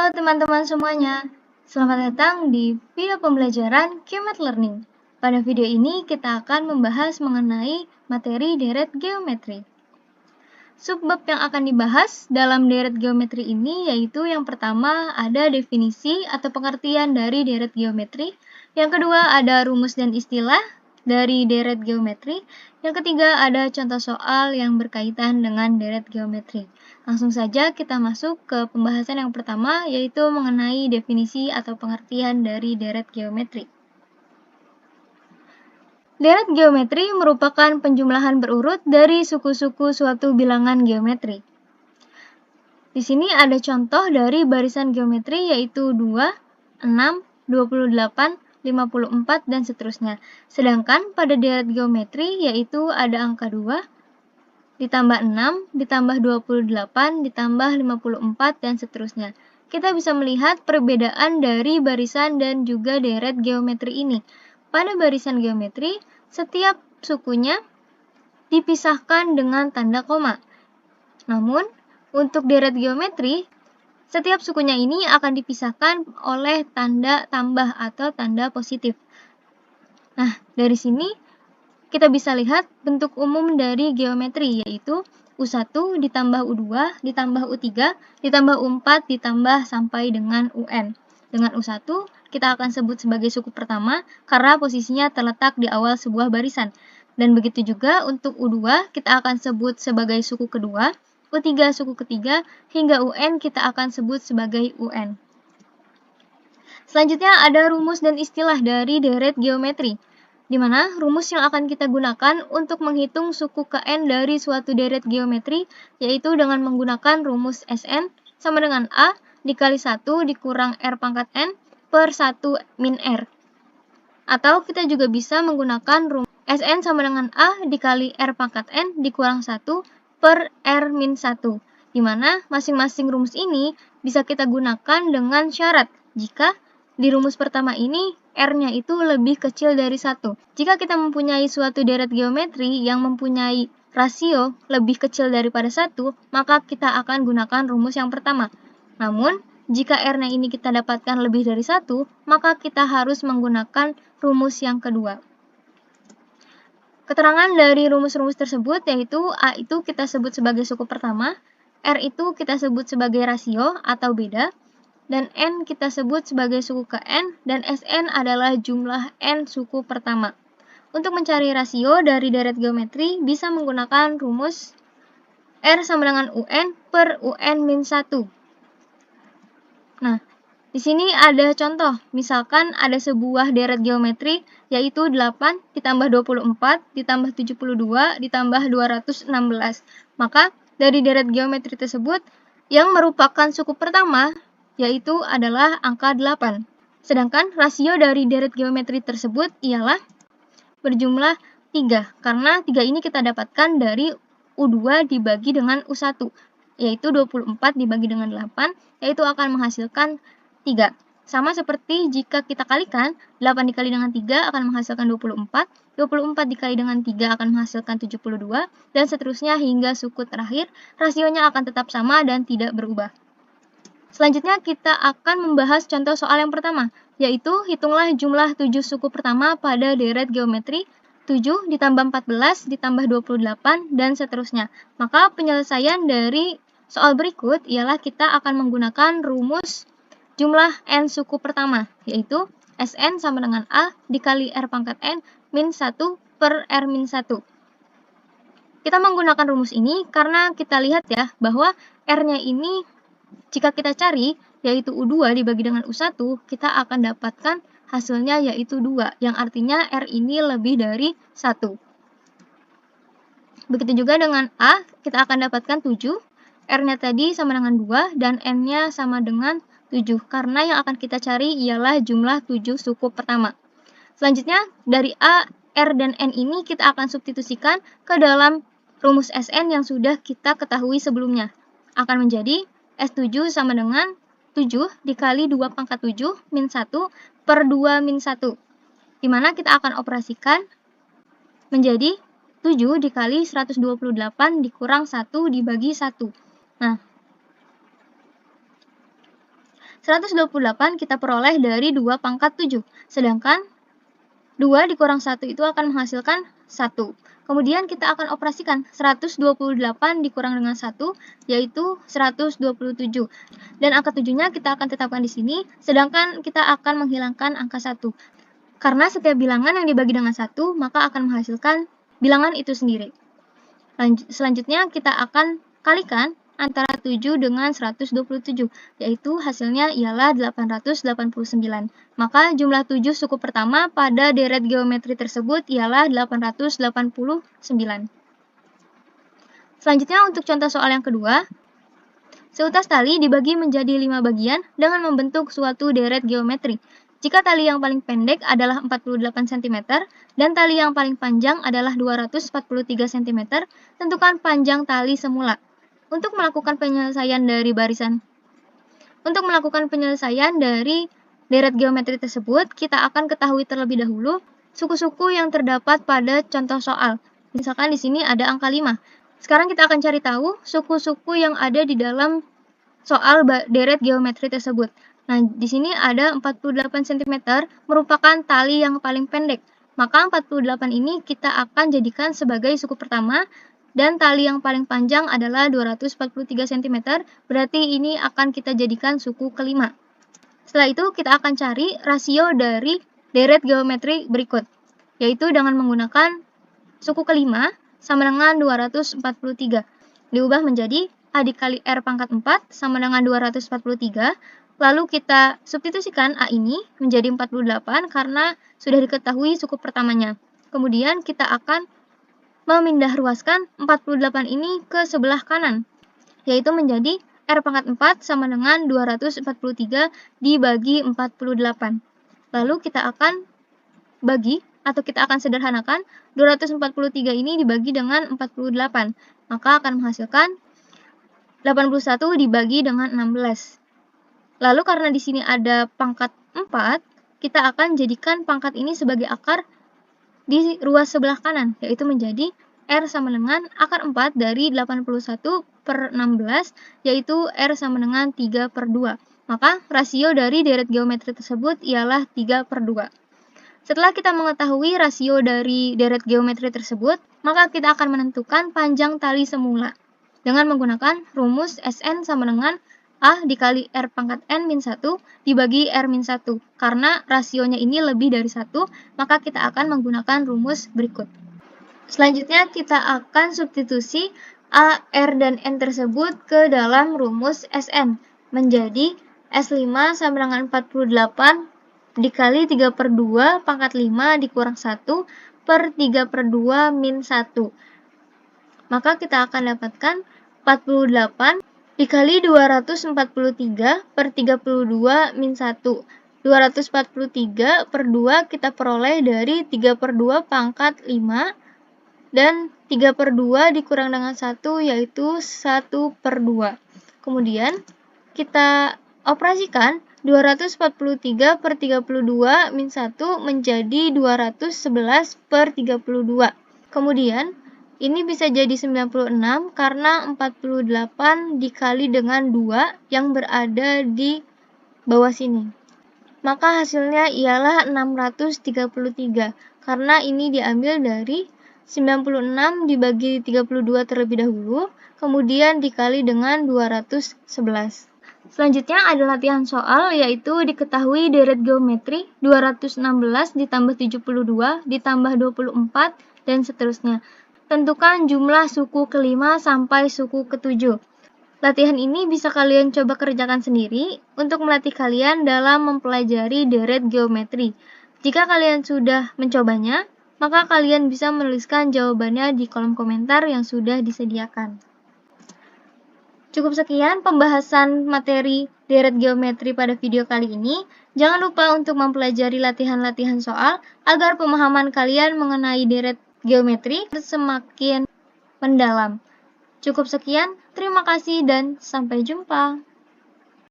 Halo teman-teman semuanya, selamat datang di video pembelajaran Qmat Learning. Pada video ini kita akan membahas mengenai materi deret geometri. Subbab yang akan dibahas dalam deret geometri ini yaitu yang pertama ada definisi atau pengertian dari deret geometri, yang kedua ada rumus dan istilah dari deret geometri, yang ketiga ada contoh soal yang berkaitan dengan deret geometri. Langsung saja kita masuk ke pembahasan yang pertama, yaitu mengenai definisi atau pengertian dari deret geometri. Deret geometri merupakan penjumlahan berurut dari suku-suku suatu bilangan geometri. Di sini ada contoh dari barisan geometri yaitu 2, 6, 28, 54, dan seterusnya. Sedangkan pada deret geometri yaitu ada angka 2, ditambah 6, ditambah 28, ditambah 54, dan seterusnya. Kita bisa melihat perbedaan dari barisan dan juga deret geometri ini. Pada barisan geometri, setiap sukunya dipisahkan dengan tanda koma. Namun, untuk deret geometri, setiap sukunya ini akan dipisahkan oleh tanda tambah atau tanda positif. Nah, dari sini kita bisa lihat bentuk umum dari geometri, yaitu U1 ditambah U2 ditambah U3 ditambah U4 ditambah sampai dengan UN. Dengan U1 kita akan sebut sebagai suku pertama karena posisinya terletak di awal sebuah barisan. Dan begitu juga untuk U2 kita akan sebut sebagai suku kedua, U3 suku ketiga, hingga UN kita akan sebut sebagai UN. Selanjutnya ada rumus dan istilah dari deret geometri, di mana rumus yang akan kita gunakan untuk menghitung suku Kn dari suatu deret geometri yaitu dengan menggunakan rumus Sn sama dengan A dikali 1 dikurang R pangkat N per 1 min R. Atau kita juga bisa menggunakan rumus Sn sama dengan A dikali R pangkat N dikurang 1 per R min 1. Di mana masing-masing rumus ini bisa kita gunakan dengan syarat jika di rumus pertama ini R-nya itu lebih kecil dari 1. Jika kita mempunyai suatu deret geometri yang mempunyai rasio lebih kecil daripada 1, maka kita akan gunakan rumus yang pertama. Namun, jika R-nya ini kita dapatkan lebih dari 1, maka kita harus menggunakan rumus yang kedua. Keterangan dari rumus-rumus tersebut yaitu A itu kita sebut sebagai suku pertama, R itu kita sebut sebagai rasio atau beda, dan N kita sebut sebagai suku Kn, dan Sn adalah jumlah N suku pertama. Untuk mencari rasio dari deret geometri bisa menggunakan rumus R sama dengan UN per UN min 1. Nah, di sini ada contoh, misalkan ada sebuah deret geometri yaitu 8 ditambah 24 ditambah 72 ditambah 216. Maka dari deret geometri tersebut yang merupakan suku pertama yaitu adalah angka 8. Sedangkan rasio dari deret geometri tersebut ialah berjumlah 3, karena 3 ini kita dapatkan dari U2 dibagi dengan U1, yaitu 24 dibagi dengan 8, yaitu akan menghasilkan 3. Sama seperti jika kita kalikan, 8 dikali dengan 3 akan menghasilkan 24, 24 dikali dengan 3 akan menghasilkan 72, dan seterusnya hingga suku terakhir, rasionya akan tetap sama dan tidak berubah. Selanjutnya kita akan membahas contoh soal yang pertama, yaitu hitunglah jumlah 7 suku pertama pada deret geometri 7 ditambah 14 ditambah 28 dan seterusnya. Maka penyelesaian dari soal berikut ialah kita akan menggunakan rumus jumlah N suku pertama, yaitu Sn sama dengan A dikali R pangkat N min 1 per R min 1. Kita menggunakan rumus ini karena kita lihat ya bahwa R-nya ini jika kita cari, yaitu U2 dibagi dengan U1, kita akan dapatkan hasilnya yaitu 2, yang artinya R ini lebih dari 1. Begitu juga dengan A, kita akan dapatkan 7, R-nya tadi sama dengan 2, dan N-nya sama dengan 7, karena yang akan kita cari ialah jumlah 7 suku pertama. Selanjutnya, dari A, R, dan N ini kita akan substitusikan ke dalam rumus Sn yang sudah kita ketahui sebelumnya. Akan menjadi S7 sama dengan 7 dikali 2 pangkat 7 min 1 per 2 min 1. Dimana kita akan operasikan menjadi 7 dikali 128 dikurang 1 dibagi 1. Nah, 128 kita peroleh dari 2 pangkat 7, sedangkan 2 dikurang 1 itu akan menghasilkan 1. Kemudian kita akan operasikan 128 dikurang dengan 1, yaitu 127. Dan angka 7-nya kita akan tetapkan di sini, sedangkan kita akan menghilangkan angka 1. Karena setiap bilangan yang dibagi dengan 1, maka akan menghasilkan bilangan itu sendiri. Selanjutnya kita akan kalikan antara 7 dengan 127, yaitu hasilnya ialah 889. Maka jumlah 7 suku pertama pada deret geometri tersebut ialah 889. Selanjutnya untuk contoh soal yang kedua, seutas tali dibagi menjadi 5 bagian dengan membentuk suatu deret geometri. Jika tali yang paling pendek adalah 48 cm dan tali yang paling panjang adalah 243 cm, tentukan panjang tali semula. Untuk melakukan penyelesaian dari deret geometri tersebut, kita akan ketahui terlebih dahulu suku-suku yang terdapat pada contoh soal. Misalkan di sini ada angka 5. Sekarang kita akan cari tahu suku-suku yang ada di dalam soal deret geometri tersebut. Nah, di sini ada 48 cm merupakan tali yang paling pendek. Maka 48 ini kita akan jadikan sebagai suku pertama, dan tali yang paling panjang adalah 243 cm, berarti ini akan kita jadikan suku kelima. Setelah itu kita akan cari rasio dari deret geometri berikut, yaitu dengan menggunakan suku kelima sama dengan 243. Diubah menjadi A dikali R pangkat 4 sama dengan 243. Lalu kita substitusikan A ini menjadi 48 karena sudah diketahui suku pertamanya. Kemudian kita akan memindah ruaskan 48 ini ke sebelah kanan, yaitu menjadi R pangkat 4 sama dengan 243 dibagi 48. Lalu kita akan bagi atau kita akan sederhanakan 243 ini dibagi dengan 48, maka akan menghasilkan 81 dibagi dengan 16. Lalu karena di sini ada pangkat 4, kita akan jadikan pangkat ini sebagai akar di ruas sebelah kanan, yaitu menjadi R sama dengan akar 4 dari 81 per 16, yaitu R sama dengan 3 per 2. Maka rasio dari deret geometri tersebut ialah 3 per 2. Setelah kita mengetahui rasio dari deret geometri tersebut, maka kita akan menentukan panjang tali semula dengan menggunakan rumus Sn sama dengan A dikali R pangkat N min 1 dibagi R min 1. Karena rasionya ini lebih dari 1, maka kita akan menggunakan rumus berikut. Selanjutnya kita akan substitusi A, R, dan N tersebut ke dalam rumus Sn menjadi S5 sama dengan 48 dikali 3 per 2 pangkat 5 dikurang 1 per 3 per 2 min 1. Maka kita akan dapatkan 48 dikali 243 per 32 min 1. 243 per 2 kita peroleh dari 3 per 2 pangkat 5. Dan 3 per 2 dikurang dengan 1 yaitu 1 per 2. Kemudian kita operasikan 243 per 32 min 1 menjadi 211 per 32. Kemudian ini bisa jadi 96 karena 48 dikali dengan 2 yang berada di bawah sini. Maka hasilnya ialah 633 karena ini diambil dari 96 dibagi 32 terlebih dahulu, kemudian dikali dengan 211. Selanjutnya ada latihan soal, yaitu diketahui deret geometri 216 ditambah 72 ditambah 24 dan seterusnya. Tentukan jumlah suku kelima sampai suku ketujuh. Latihan ini bisa kalian coba kerjakan sendiri untuk melatih kalian dalam mempelajari deret geometri. Jika kalian sudah mencobanya, maka kalian bisa menuliskan jawabannya di kolom komentar yang sudah disediakan. Cukup sekian pembahasan materi deret geometri pada video kali ini. Jangan lupa untuk mempelajari latihan-latihan soal agar pemahaman kalian mengenai deret geometri semakin mendalam. Cukup sekian, terima kasih dan sampai jumpa.